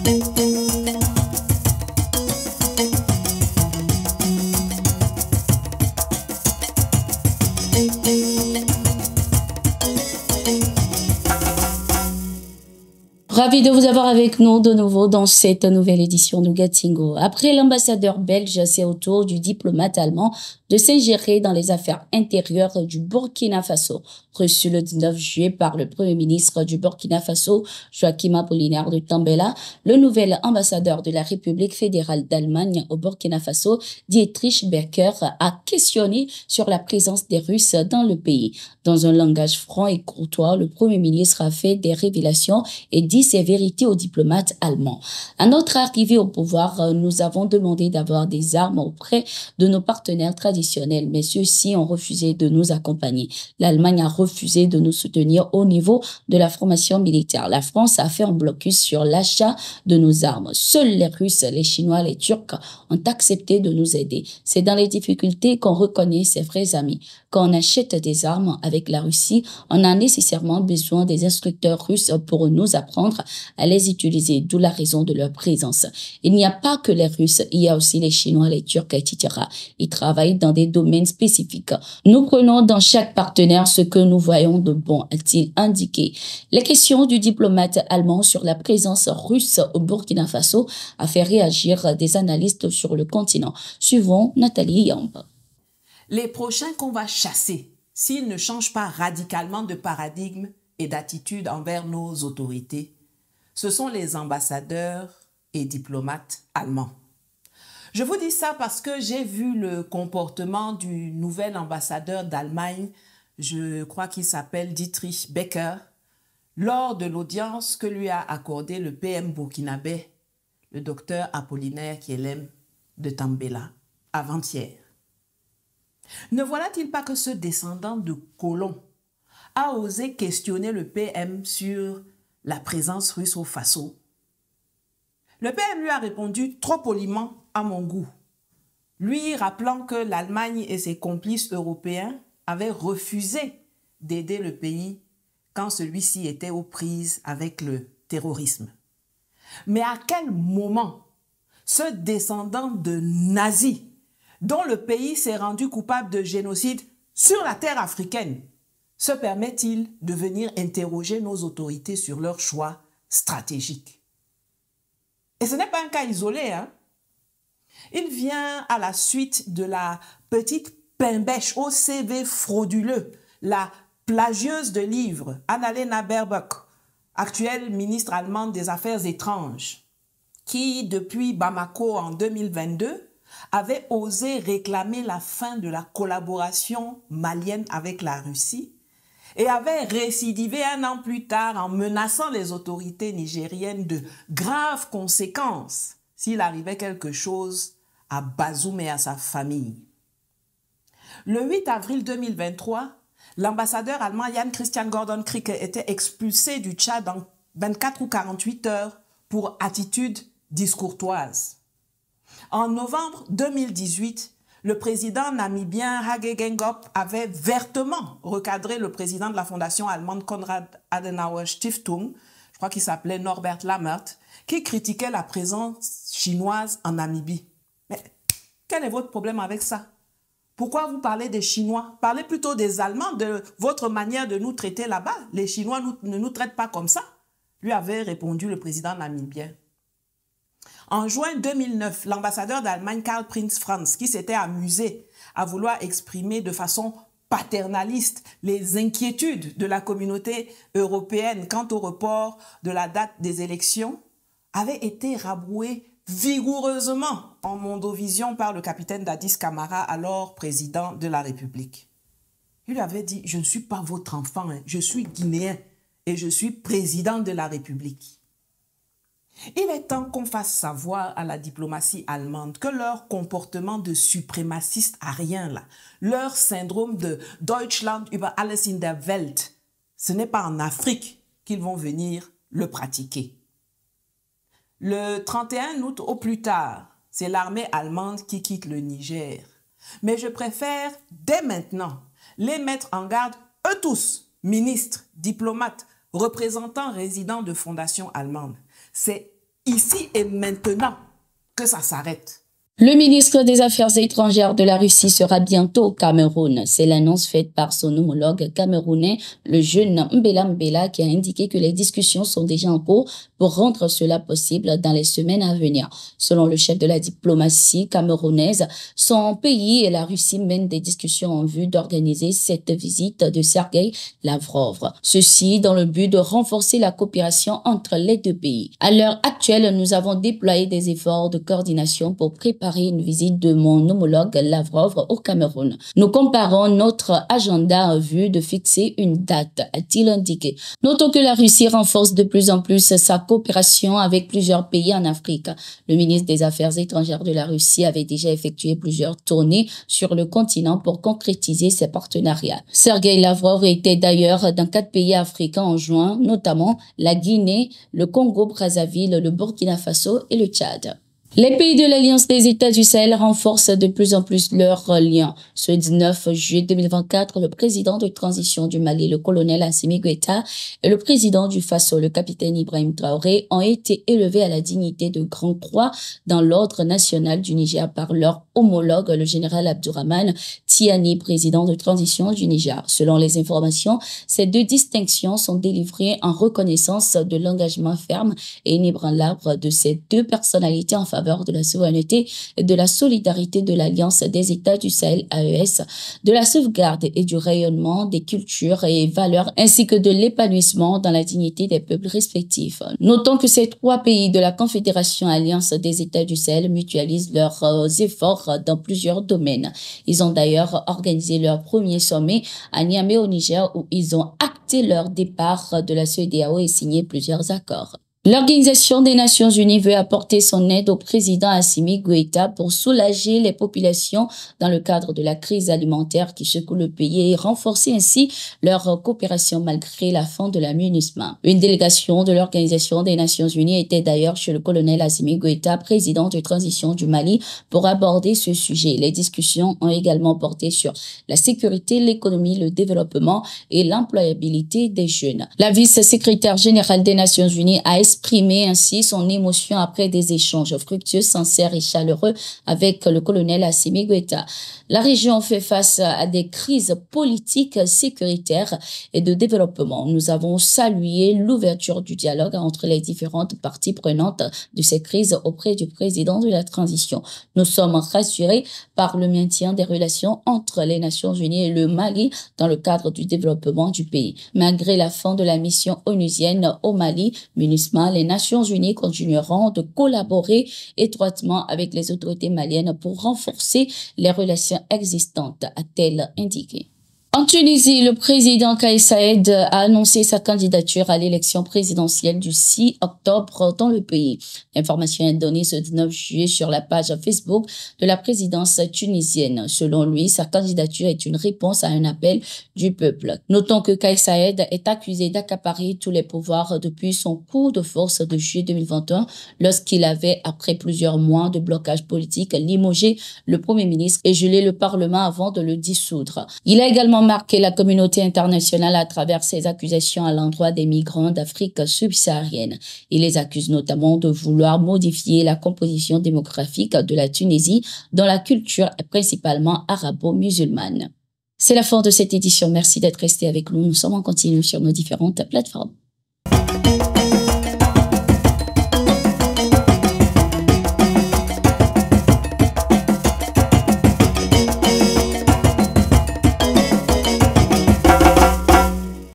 Ravi de vous avoir avec nous de nouveau dans cette nouvelle édition de Gatingo. Après l'ambassadeur belge, c'est au tour du diplomate allemand de s'ingérer dans les affaires intérieures du Burkina Faso. Reçu le 19 juillet par le Premier ministre du Burkina Faso, Joachim Apollinaire de Tambela, le nouvel ambassadeur de la République fédérale d'Allemagne au Burkina Faso, Dietrich Becker, a questionné sur la présence des Russes dans le pays. Dans un langage franc et courtois, le Premier ministre a fait des révélations et dit ses vérités aux diplomates allemands. À notre arrivée au pouvoir, nous avons demandé d'avoir des armes auprès de nos partenaires traditionnels, mais ceux-ci ont refusé de nous accompagner. L'Allemagne a refusé de nous soutenir au niveau de la formation militaire. La France a fait un blocus sur l'achat de nos armes. Seuls les Russes, les Chinois, les Turcs ont accepté de nous aider. C'est dans les difficultés qu'on reconnaît ses vrais amis. Quand on achète des armes avec la Russie, on a nécessairement besoin des instructeurs russes pour nous apprendre à les utiliser, d'où la raison de leur présence. Il n'y a pas que les Russes, il y a aussi les Chinois, les Turcs, etc. Ils travaillent dans des domaines spécifiques. Nous prenons dans chaque partenaire ce que nous voyons de bon, a-t-il indiqué. Les questions du diplomate allemand sur la présence russe au Burkina Faso a fait réagir des analystes sur le continent. Suivons Nathalie Yamb. Les prochains qu'on va chasser, s'ils ne changent pas radicalement de paradigme et d'attitude envers nos autorités, ce sont les ambassadeurs et diplomates allemands. Je vous dis ça parce que j'ai vu le comportement du nouvel ambassadeur d'Allemagne, je crois qu'il s'appelle Dietrich Becker, lors de l'audience que lui a accordé le PM burkinabé, le docteur Apollinaire Kielem de Tambela, avant-hier. Ne voilà-t-il pas que ce descendant de colons a osé questionner le PM sur la présence russe au Faso? Le PM lui a répondu trop poliment à mon goût, lui rappelant que l'Allemagne et ses complices européens avaient refusé d'aider le pays quand celui-ci était aux prises avec le terrorisme. Mais à quel moment ce descendant de nazis, dont le pays s'est rendu coupable de génocide sur la terre africaine, se permet-il de venir interroger nos autorités sur leurs choix stratégiques? Et ce n'est pas un cas isolé, hein? Il vient à la suite de la petite pimbèche au CV frauduleux, la plagieuse de livres, Annalena Baerbock, actuelle ministre allemande des Affaires étrangères, qui, depuis Bamako en 2022, avait osé réclamer la fin de la collaboration malienne avec la Russie et avait récidivé un an plus tard en menaçant les autorités nigériennes de graves conséquences s'il arrivait quelque chose à Bazoum et à sa famille. Le 8 avril 2023, l'ambassadeur allemand Jan Christian Gordon Krieke était expulsé du Tchad en 24 ou 48 heures pour attitude discourtoise. En novembre 2018, le président namibien Hage Geingob avait vertement recadré le président de la fondation allemande Konrad Adenauer Stiftung, je crois qu'il s'appelait Norbert Lammert, qui critiquait la présence chinoise en Namibie. Mais quel est votre problème avec ça? Pourquoi vous parlez des Chinois? Parlez plutôt des Allemands, de votre manière de nous traiter là-bas. Les Chinois ne nous traitent pas comme ça, lui avait répondu le président namibien. En juin 2009, l'ambassadeur d'Allemagne Karl Prinz Franz, qui s'était amusé à vouloir exprimer de façon paternaliste les inquiétudes de la communauté européenne quant au report de la date des élections, avait été rabroué vigoureusement en Mondovision par le capitaine Dadis Camara, alors président de la République. Il lui avait dit « Je ne suis pas votre enfant, hein. Je suis guinéen et je suis président de la République ». Il est temps qu'on fasse savoir à la diplomatie allemande que leur comportement de suprémaciste arien, là, leur syndrome de Deutschland über alles in der Welt, ce n'est pas en Afrique qu'ils vont venir le pratiquer. Le 31 août au plus tard, c'est l'armée allemande qui quitte le Niger. Mais je préfère dès maintenant les mettre en garde, eux tous, ministres, diplomates, représentants résidents de fondations allemandes. C'est ici et maintenant que ça s'arrête. Le ministre des Affaires étrangères de la Russie sera bientôt au Cameroun. C'est l'annonce faite par son homologue camerounais, le jeune Mbela Mbela, qui a indiqué que les discussions sont déjà en cours pour rendre cela possible dans les semaines à venir. Selon le chef de la diplomatie camerounaise, son pays et la Russie mènent des discussions en vue d'organiser cette visite de Sergueï Lavrov. Ceci dans le but de renforcer la coopération entre les deux pays. À l'heure actuelle, nous avons déployé des efforts de coordination pour préparer une visite de mon homologue Lavrov au Cameroun. Nous comparons notre agenda en vue de fixer une date, a-t-il indiqué. Notons que la Russie renforce de plus en plus sa coopération avec plusieurs pays en Afrique. Le ministre des Affaires étrangères de la Russie avait déjà effectué plusieurs tournées sur le continent pour concrétiser ses partenariats. Sergueï Lavrov était d'ailleurs dans 4 pays africains en juin, notamment la Guinée, le Congo-Brazzaville, le Burkina Faso et le Tchad. Les pays de l'Alliance des États du Sahel renforcent de plus en plus leurs liens. Ce 19 juillet 2024, le président de transition du Mali, le colonel Assimi Goïta, et le président du Faso, le capitaine Ibrahim Traoré, ont été élevés à la dignité de Grand Croix dans l'ordre national du Niger par leur homologue, le général Abdourahmane Tiani, président de transition du Niger. Selon les informations, ces 2 distinctions sont délivrées en reconnaissance de l'engagement ferme et inébranlable de ces 2 personnalités en faveur de la souveraineté et de la solidarité de l'Alliance des États du Sahel AES, de la sauvegarde et du rayonnement des cultures et valeurs ainsi que de l'épanouissement dans la dignité des peuples respectifs. Notons que ces 3 pays de la Confédération Alliance des États du Sahel mutualisent leurs efforts dans plusieurs domaines. Ils ont d'ailleurs organisé leur premier sommet à Niamey au Niger où ils ont acté leur départ de la CEDEAO et signé plusieurs accords. L'Organisation des Nations Unies veut apporter son aide au président Assimi Goïta pour soulager les populations dans le cadre de la crise alimentaire qui secoue le pays et renforcer ainsi leur coopération malgré la fin de la MINUSMA. Une délégation de l'Organisation des Nations Unies était d'ailleurs chez le colonel Assimi Goïta, président de transition du Mali, pour aborder ce sujet. Les discussions ont également porté sur la sécurité, l'économie, le développement et l'employabilité des jeunes. La vice-secrétaire générale des Nations Unies a exprimé ainsi son émotion après des échanges fructueux, sincères et chaleureux avec le colonel Assimi Goïta. La région fait face à des crises politiques, sécuritaires et de développement. Nous avons salué l'ouverture du dialogue entre les différentes parties prenantes de ces crises auprès du président de la transition. Nous sommes rassurés par le maintien des relations entre les Nations Unies et le Mali dans le cadre du développement du pays. Malgré la fin de la mission onusienne au Mali, MINUSMA, les Nations Unies continueront de collaborer étroitement avec les autorités maliennes pour renforcer les relations existantes, a-t-elle indiqué. En Tunisie, le président Kais Saied a annoncé sa candidature à l'élection présidentielle du 6 octobre dans le pays. L'information est donnée ce 19 juillet sur la page Facebook de la présidence tunisienne. Selon lui, sa candidature est une réponse à un appel du peuple. Notons que Kais Saied est accusé d'accaparer tous les pouvoirs depuis son coup de force de juillet 2021 lorsqu'il avait, après plusieurs mois de blocage politique, limogé le Premier ministre et gelé le Parlement avant de le dissoudre. Il a également marqué la communauté internationale à travers ses accusations à l'endroit des migrants d'Afrique subsaharienne. Il les accuse notamment de vouloir modifier la composition démographique de la Tunisie, dont la culture est principalement arabo-musulmane. C'est la fin de cette édition. Merci d'être resté avec nous. Nous sommes en continu sur nos différentes plateformes.